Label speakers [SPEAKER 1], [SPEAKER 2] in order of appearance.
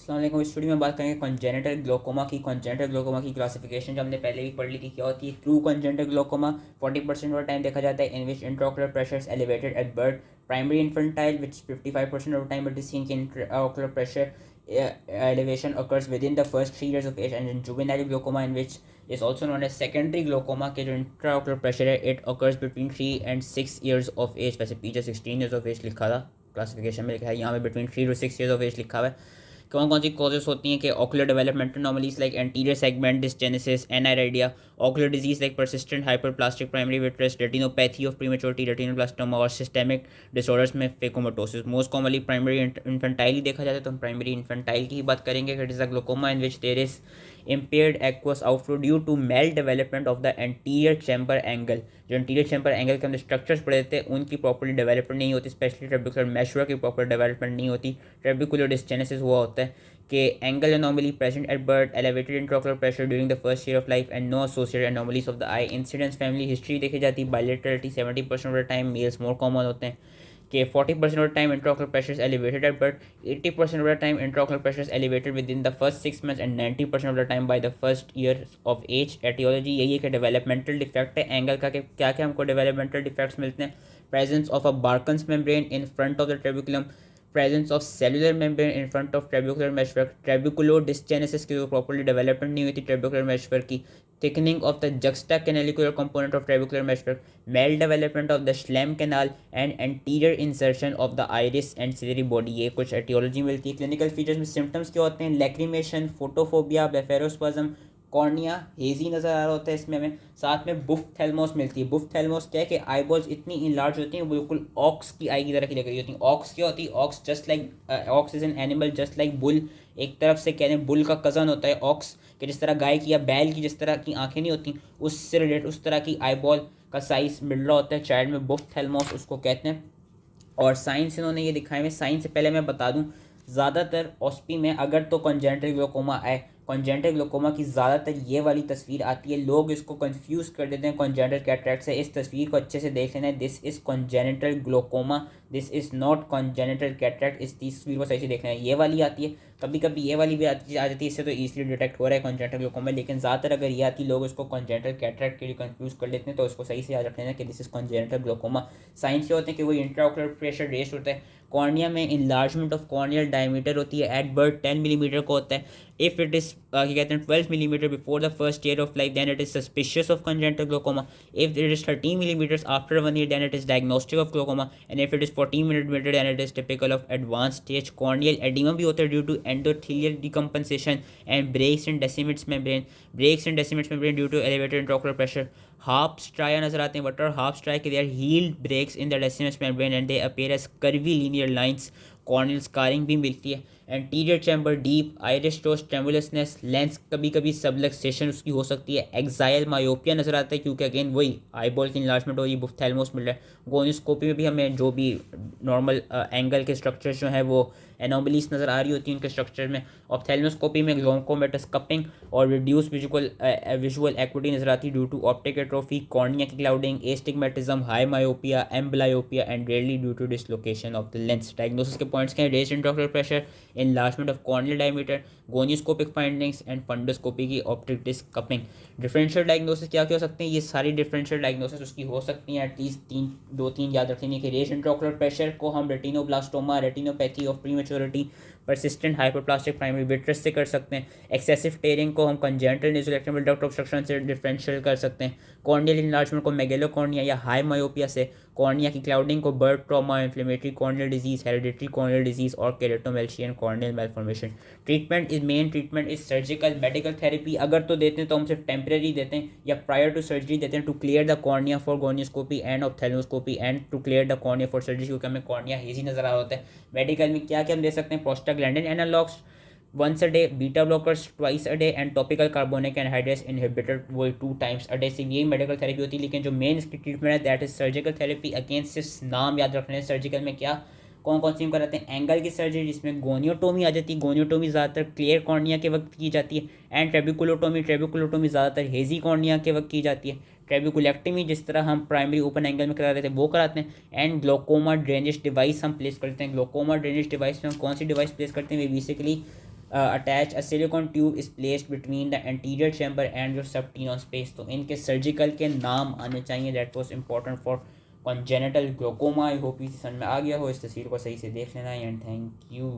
[SPEAKER 1] अस्सलाम वालेकुम। इस वीडियो में बात करेंगे कॉन्जेनिटल ग्लोकोमा की। कॉन्जेनिटल ग्लोकोमा की क्लासिफिकेशन जो हमने पहले भी पढ़ ली थी क्या होती है। True congenital glaucoma 40% of time देखा जाता है in which intraocular pressure elevated at birth. Primary infantile which 55% of time it is seen intraocular pressure elevation occurs within the first 3 years of age, and in juvenile glaucoma in which is also known as secondary glaucoma के जो intraocular pressure है it occurs between 3 and 6 years of age। वैसे पीछे 16 years of age लिखा था, classification में लिखा है, यहाँ पे between 3 to 6 years of age लिखा हुआ है। कौन कौन सी कॉजेस होती हैं कि ocular developmental anomalies like anterior segment dysgenesis, aniridia, ocular disease like persistent hyperplastic primary vitreous, retinopathy of prematurity, retinoblastoma और सिस्टेमिक डिसऑर्डर्स में phakomatosis. Most commonly primary infantile ही देखा जाता है, तो हम प्राइमरी इन्फेंटाइल की ही बात करेंगे। It is a glaucoma in which there is impaired aqueous outflow due to mal development of the anterior chamber angle। जो anterior chamber angle के अंदर स्ट्रक्चर्स पड़े थे उनकी प्रॉपर्ली डेवलपमेंट नहीं होती, स्पेशली ट्रेबिकुलर मैशुरा की प्रॉपर डेवलपमेंट नहीं होती। ट्रेबिकुलर डिस्जेनेसिस हुआ होता है कि angle anomaly present at birth, elevated intraocular pressure during the first year of life and no associated anomalies of the eye. Incidence family history देखी जाती है। Bilaterality 70% of the time males more common होते हैं कि 40% of the time intraocular pressure is elevated at birth, 80% of the time intraocular pressure is elevated within the first 6 months and 90% of the time by the first year of age। Aetiology यही है कि developmental defect है angle का। क्या क्या हमको developmental defects मिलते हैं। Presence of a Barkan's membrane in front of the trabeculum, presence of cellular membrane in front of trabecular meshwork, trabeculodysgenesis की जो प्रॉपर्ली डेवलपमेंट नहीं हुई थी ट्रेबिकुलर मेशवर्क की, thickening of the juxtacanalicular component of trabecular meshwork, maldevelopment of the Schlemm canal and anterior insertion of the iris and ciliary body। ये कुछ aetiology मिलती है। क्लिनिकल फीचर्स में सिम्टम्स क्या होते हैं। Lacrimation, photophobia, blepharospasm, cornea hazy नज़र आ रहा होता है इसमें हमें। साथ में बुफ थैलमोस मिलती है। बुफ थैलमोस क्या है कि आई बॉल्स इतनी इनलार्ज होती हैं बिल्कुल ऑक्स की आई की तरह की लग रही होती हैं। ऑक्स क्या होती है। Ox just like ox is an animal just like bull. एक तरफ से कह रहे हैं बुल का कज़न होता है ऑक्स, कि जिस तरह गाय की या बैल की जिस तरह की आंखें नहीं होती उससे रिलेटेड उस तरह की आई बॉल का साइज मिल रहा होता है चाइल्ड में। बुफ थैलमोस उसको कहते हैं। और साइंस इन्होंने ये दिखाए में, साइंस से पहले मैं बता दूं ज़्यादातर ऑस्पी में अगर तो कॉन्जेनिटल ग्लोकोमा आए, कॉन्जेनिटल ग्लोकोमा की ज़्यादातर ये वाली तस्वीर आती है। लोग इसको कंफ्यूज कर देते हैं कॉन्जेनिटल कैटरैक्ट से। इस तस्वीर को अच्छे से देख लेना है। This is congenital glaucoma, this is not congenital cataract. इस तस्वीर को सही से देखना है। ये वाली आती है, कभी कभी ये वाली भी आ जाती है, इससे तो ईजिली डिटेक्ट हो रहा है कॉन्जेनिटल ग्लोकोमा। लेकिन ज़्यादातर अगर ये आती है लोग इसको कॉन्जेनिटल कैटरैक्ट के लिए कंफ्यूज कर लेते हैं, तो उसको सही से याद रख लेना कि this is congenital glaucoma. Science ये होते हैं कि वो इंट्राओकुलर प्रेशर रेस्ट होता है। कॉर्निया में इनलार्जमेंट ऑफ कॉर्नियल डायमीटर होती है। एट बर्थ 10 मिलीमीटर का होता है। इफ़ इट इज़ क्या कहते हैं 12 millimetre before the first year of life then it is suspicious of congenital glaucoma. If it is 13 millimetres after 1 year then it is diagnostic of glaucoma. And if it is 14 millimetre then it is typical of advance stage. Corneal oedema भी होता है due to endothelial decompensation and breaks in Descemet's membrane, breaks in Descemet's membrane due to elevated intraocular pressure. Haab's striae नजर आते हैं। What are Haab's striae के they are healed breaks in the Descemet's membrane and they appear as curvilinear lines. Corneal scarring भी मिलती है। Anterior chamber deep, आइरिस्टोस, tremulousness, lens कभी कभी सबलक्सेशन उसकी हो सकती है। एक्साइल मायोपिया नजर आता है क्योंकि अगेन वही आईबॉल की इन्लार्जमेंट हो रही है। बुफ्थैल्मोस मिल रहा है। गोनिस्कोपी में भी हमें जो भी नॉर्मल एंगल के स्ट्रक्चर्स जो है वो एनोमलीज नज़र आ रही होती है उनके स्ट्रक्चर में। ऑप्थेल्मोस्कोपी में ग्लोकोमेटस कपिंग और रिड्यूस विजुअल एक्विटी नजर आती है due to optic atrophy, cornea की clouding, astigmatism, high myopia, amblyopia and rarely due to dislocation of the lens. Diagnosis के पॉइंट्स क्या है। Raised intraocular pressure, enlargement of corneal diameter, gonioscopic findings and fundoscopy की optic disc cupping। Differential diagnosis क्या क्या हो सकते हैं। ये सारी डिफरेंशियल डायग्नोसिस उसकी हो सकती हैं। एटलीस्ट दो तीन याद रखेंगे कि रेज इंट्राओकुलर प्रेशर को हम retinoblastoma, retinopathy of prematurity, persistent hyperplastic primary vitreous से कर सकते हैं। एक्सेसिव टेयरिंग को हम कंजेनिटल नेज़ोलेक्टिमल डक्ट ऑब्स्ट्रक्शन से डिफरेंशियल कर सकते हैं। कॉर्नियल इन्लार्जमेंट को मेगेलोकॉर्निया या हाई मायोपिया से, कॉर्निया की क्लाउडिंग को birth trauma, inflammatory corneal disease, hereditary corneal disease और keratomalacia corneal malformation. Treatment is main treatment is surgical. Medical therapy अगर तो देते हैं तो हम सिर्फ टेम्परेरी देते हैं या प्रायर टू सर्जरी देते हैं to clear the cornea for gonioscopy and ophthalmoscopy and to clear the cornea for surgery, क्योंकि हमें कॉर्निया हेजी नजर आ रहा होता है। मेडिकल में क्या क्या हम दे सकते हैं। Prostaglandin analogues once a day, beta blockers twice a day and topical carbonic anhydrase inhibitor वो 2 times a day से ये मेडिकल थेरेपी होती है। लेकिन जो मेन इसकी ट्रीटमेंट है that is surgical therapy. Again सिर्फ नाम याद रखने हैं। सर्जिकल में क्या कौन कौन सी हम कराते हैं। एंगल की सर्जरी जिसमें गोनियोटोमी आ जाती है। गोनियोटोमी ज़्यादातर क्लियर कॉर्निया के वक्त की जाती है। एंड ट्रेबिकुलोटोमी, ट्रेबिकुलोटोमी ज़्यादातर हेजी कॉर्निया के वक्त की जाती है। ट्रेबिकुलेक्टमी जिस तरह हम प्राइमरी ओपन एंगल में करा रहे थे वो कराते हैं। एंड ग्लोकोमा ड्रेनेज डिवाइस हम प्लेस करते हैं। ग्लोकोमा ड्रेनेज डिवाइस में हम कौन सी डिवाइस प्लेस करते हैं। We basically attach a silicone tube is placed between the anterior chamber and your subtenon space. तो इनके सर्जिकल के नाम आने चाहिए, that was important for congenital glaucoma. I hope ये समझ में आ गया हो। इस तस्वीर को सही से देख लेना एंड थैंक यू।